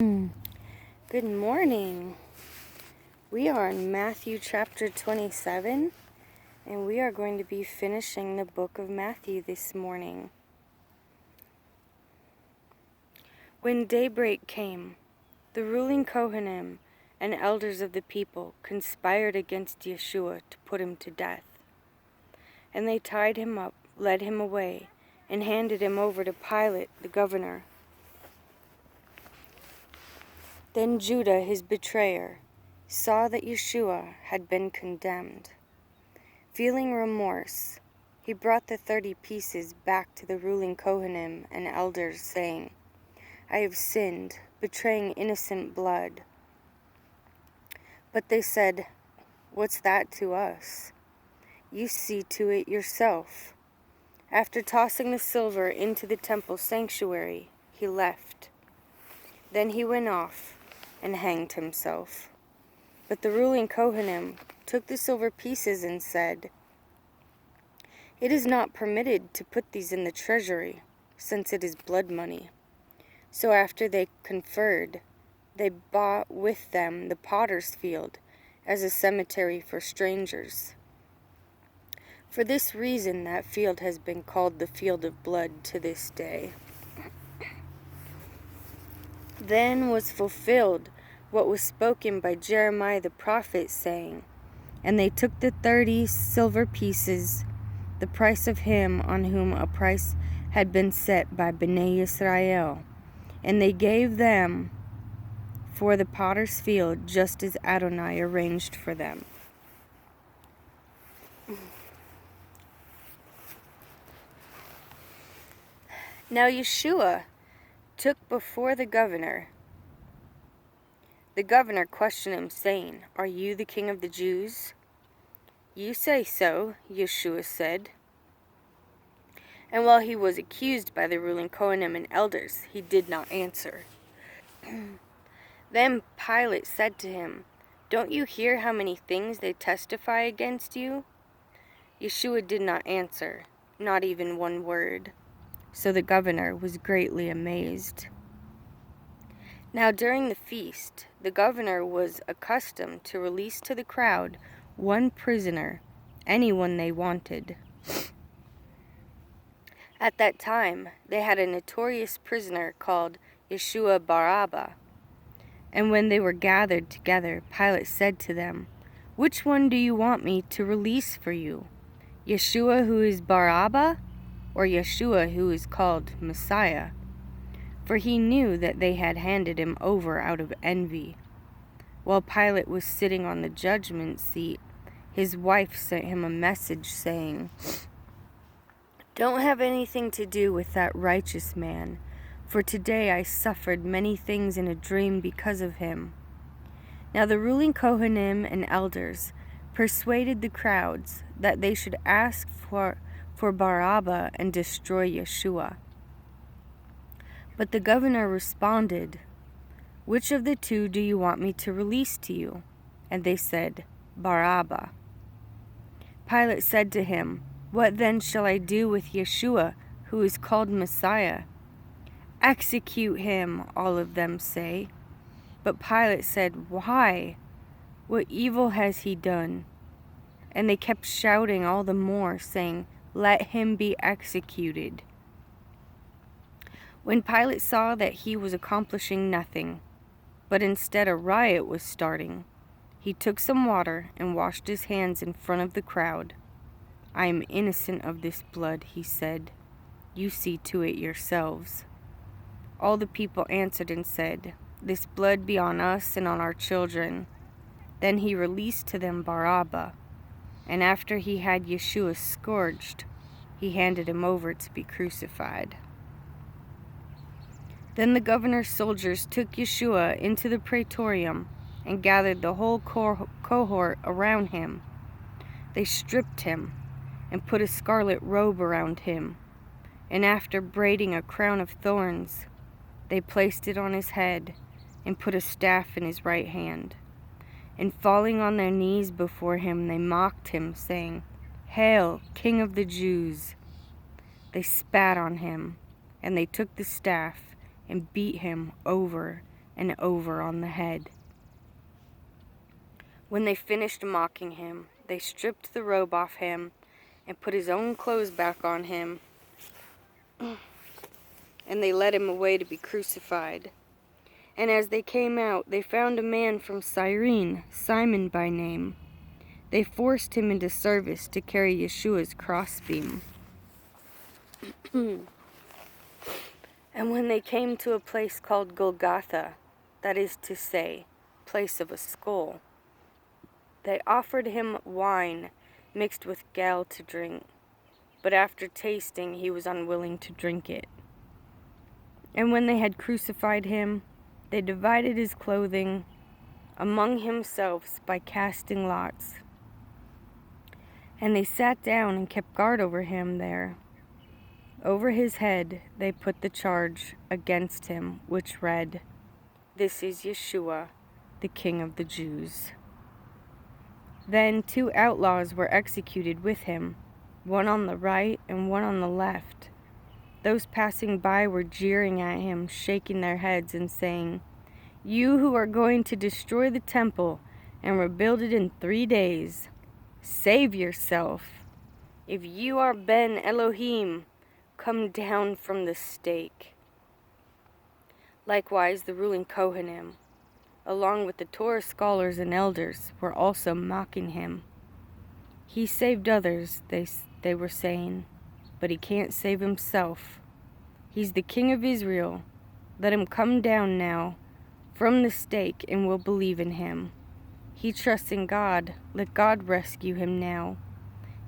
Good morning. We are in Matthew chapter 27, and we are going to be finishing the book of Matthew this morning. When daybreak came, the ruling Kohanim and elders of the people conspired against Yeshua to put him to death. And they tied him up, led him away, and handed him over to Pilate, the governor. Then Judah, his betrayer, saw that Yeshua had been condemned. Feeling remorse, he brought the 30 pieces back to the ruling Kohanim and elders, saying, "I have sinned, betraying innocent blood." But they said, "What's that to us? You see to it yourself." After tossing the silver into the temple sanctuary, he left. Then he went off and hanged himself. But the ruling Kohanim took the silver pieces and said, "It is not permitted to put these in the treasury, since it is blood money." So after they conferred, they bought with them the potter's field as a cemetery for strangers. For this reason that field has been called the field of blood to this day. Then was fulfilled what was spoken by Jeremiah the prophet, saying, "And they took the 30 silver pieces, the price of him on whom a price had been set by Bnei Israel, and they gave them for the potter's field, just as Adonai arranged for them." Now Yeshua took before the governor. The governor questioned him, saying, "Are you the king of the Jews?" "You say so," Yeshua said. And while he was accused by the ruling Kohanim and elders, he did not answer. Then Pilate said to him, "Don't you hear how many things they testify against you?" Yeshua did not answer, not even one word. So the governor was greatly amazed. Now during the feast, the governor was accustomed to release to the crowd one prisoner, anyone they wanted. At that time, they had a notorious prisoner called Yeshua Barabbas. And when they were gathered together, Pilate said to them, "Which one do you want me to release for you? Yeshua who is Barabbas, or Yeshua who is called Messiah?" For he knew that they had handed him over out of envy. While Pilate was sitting on the judgment seat, his wife sent him a message saying, "Don't have anything to do with that righteous man, for today I suffered many things in a dream because of him." Now the ruling Kohanim and elders persuaded the crowds that they should ask for Barabbas and destroy Yeshua. But the governor responded, "Which of the two do you want me to release to you?" And they said, "Barabbas." Pilate said to him, "What then shall I do with Yeshua, who is called Messiah?" "Execute him," all of them say. But Pilate said, "Why? What evil has he done?" And they kept shouting all the more, saying, "Let him be executed." When Pilate saw that he was accomplishing nothing, but instead a riot was starting, he took some water and washed his hands in front of the crowd. "I am innocent of this blood," he said. "You see to it yourselves." All the people answered and said, "This blood be on us and on our children." Then he released to them Barabbas, and after he had Yeshua scourged, he handed him over to be crucified. Then the governor's soldiers took Yeshua into the praetorium and gathered the whole cohort around him. They stripped him and put a scarlet robe around him, and after braiding a crown of thorns, they placed it on his head and put a staff in his right hand. And falling on their knees before him, they mocked him, saying, "Hail, King of the Jews!" They spat on him, and they took the staff and beat him over and over on the head. When they finished mocking him, they stripped the robe off him and put his own clothes back on him, and they led him away to be crucified. And as they came out, they found a man from Cyrene, Simon by name. They forced him into service to carry Yeshua's crossbeam. And when they came to a place called Golgotha, that is to say, place of a skull, they offered him wine mixed with gall to drink, but after tasting he was unwilling to drink it. And when they had crucified him, they divided his clothing among themselves by casting lots. And they sat down and kept guard over him there. Over his head they put the charge against him, which read, "This is Yeshua, the King of the Jews." Then 2 outlaws were executed with him, one on the right and one on the left. Those passing by were jeering at him, shaking their heads and saying, "You who are going to destroy the temple and rebuild it in 3 days, save yourself. If you are Ben Elohim, come down from the stake." Likewise, the ruling Kohanim, along with the Torah scholars and elders, were also mocking him. "He saved others," they were saying, "but he can't save himself. He's the King of Israel. Let him come down now from the stake and we'll believe in him. He trusts in God. Let God rescue him now,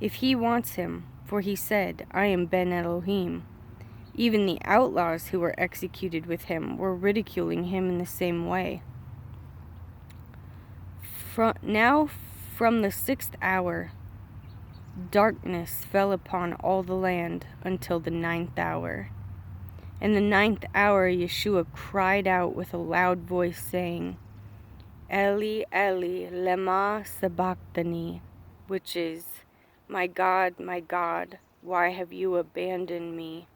if he wants him, for he said, 'I am Ben Elohim.'" Even the outlaws who were executed with him were ridiculing him in the same way. Now from the 6th hour, darkness fell upon all the land until the 9th hour. In the 9th hour, Yeshua cried out with a loud voice, saying, "Eli, Eli, lema sabachthani," which is, my God, why have you abandoned me?"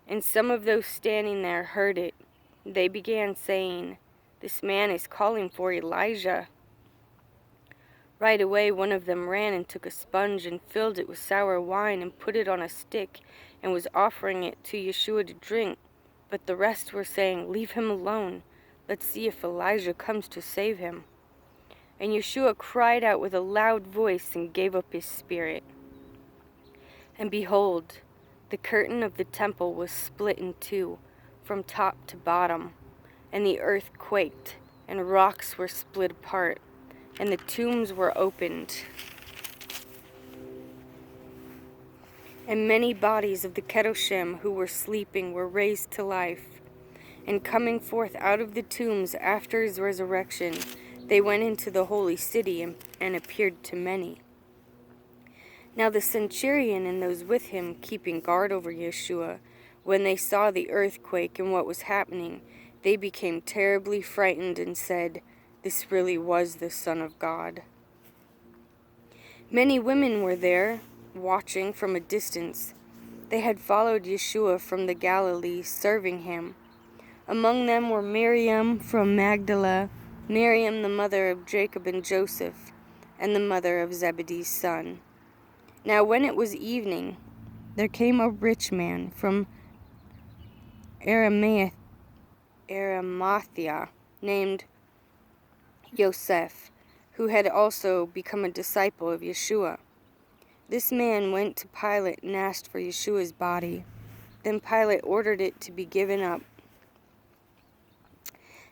And some of those standing there heard it. They began saying, "This man is calling for Elijah." Right away one of them ran and took a sponge and filled it with sour wine and put it on a stick and was offering it to Yeshua to drink. But the rest were saying, "Leave him alone. Let's see if Elijah comes to save him." And Yeshua cried out with a loud voice and gave up his spirit. And behold, the curtain of the temple was split in 2, from top to bottom, and the earth quaked, and rocks were split apart, and the tombs were opened. And many bodies of the Kedoshim who were sleeping were raised to life. And coming forth out of the tombs after his resurrection, they went into the holy city and appeared to many. Now the centurion and those with him keeping guard over Yeshua, when they saw the earthquake and what was happening, they became terribly frightened and said, "This really was the Son of God." Many women were there, watching from a distance. They had followed Yeshua from the Galilee, serving him. Among them were Miriam from Magdala, Miriam the mother of Jacob and Joseph, and the mother of Zebedee's son. Now when it was evening, there came a rich man from Arimathea, named Yosef, who had also become a disciple of Yeshua. This man went to Pilate and asked for Yeshua's body. Then Pilate ordered it to be given up.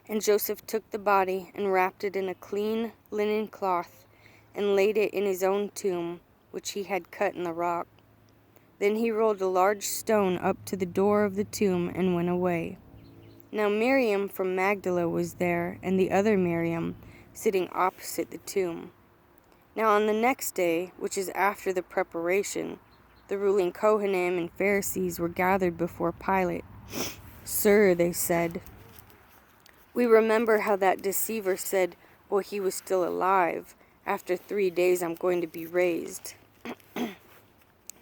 And Joseph took the body and wrapped it in a clean linen cloth and laid it in his own tomb, which he had cut in the rock. Then he rolled a large stone up to the door of the tomb and went away. Now Miriam from Magdala was there, and the other Miriam, sitting opposite the tomb. Now on the next day, which is after the preparation, the ruling Kohanim and Pharisees were gathered before Pilate. "Sir," they said, "we remember how that deceiver said, while he was still alive, 'After 3 days I'm going to be raised.'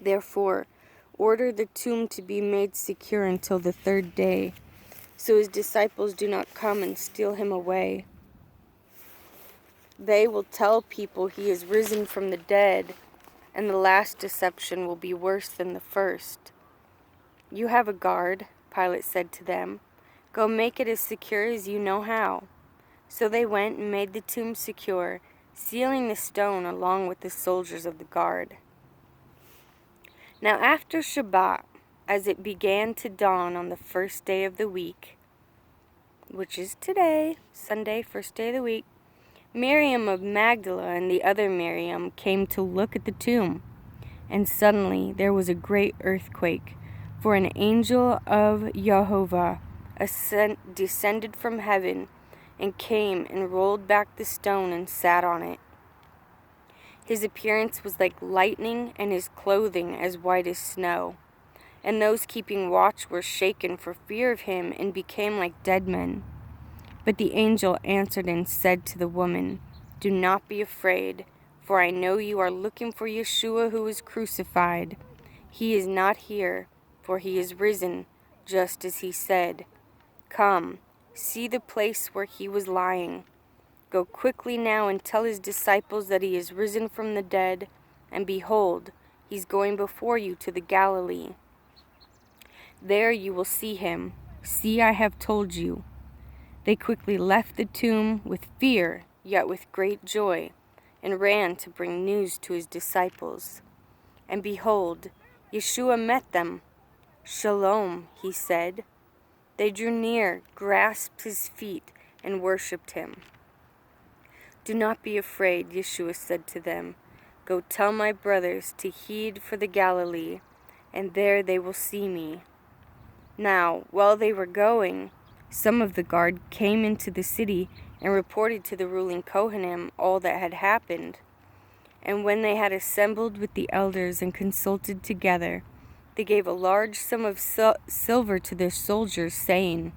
Therefore, order the tomb to be made secure until the 3rd day, so his disciples do not come and steal him away. They will tell people he is risen from the dead, and the last deception will be worse than the first." "You have a guard," Pilate said to them. "Go make it as secure as you know how." So they went and made the tomb secure, sealing the stone along with the soldiers of the guard. Now after Shabbat, as it began to dawn on the first day of the week, which is today, Sunday, first day of the week, Miriam of Magdala and the other Miriam came to look at the tomb. And suddenly there was a great earthquake, for an angel of Jehovah descended from heaven and came and rolled back the stone and sat on it. His appearance was like lightning, and his clothing as white as snow. And those keeping watch were shaken for fear of him and became like dead men. But the angel answered and said to the woman, "Do not be afraid, for I know you are looking for Yeshua who was crucified. He is not here, for he is risen, just as he said. Come, see the place where he was lying. Go quickly now and tell his disciples that he is risen from the dead, and behold, he's going before you to the Galilee. There you will see him. See, I have told you." They quickly left the tomb with fear, yet with great joy, and ran to bring news to his disciples. And behold, Yeshua met them. "Shalom," he said. They drew near, grasped his feet, and worshipped him. "Do not be afraid," Yeshua said to them. "Go tell my brothers to head for the Galilee, and there they will see me." Now, while they were going, some of the guard came into the city and reported to the ruling Kohanim all that had happened. And when they had assembled with the elders and consulted together, they gave a large sum of silver to their soldiers, saying,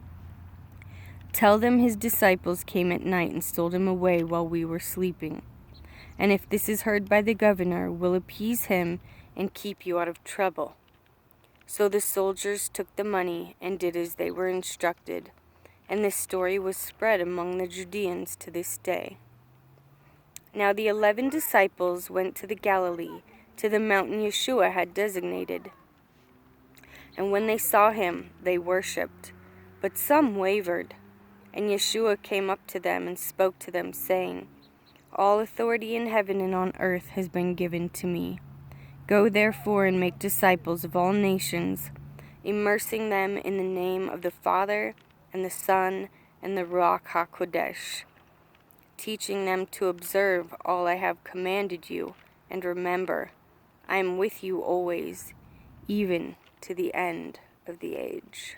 "Tell them his disciples came at night and stole him away while we were sleeping. And if this is heard by the governor, we'll appease him and keep you out of trouble." So the soldiers took the money and did as they were instructed. And this story was spread among the Judeans to this day. Now the 11 disciples went to the Galilee, to the mountain Yeshua had designated. And when they saw him, they worshipped, but some wavered. And Yeshua came up to them and spoke to them, saying, "All authority in heaven and on earth has been given to me. Go therefore and make disciples of all nations, immersing them in the name of the Father, and the Son, and the Ruach HaKodesh, teaching them to observe all I have commanded you, and remember, I am with you always, even to the end of the age."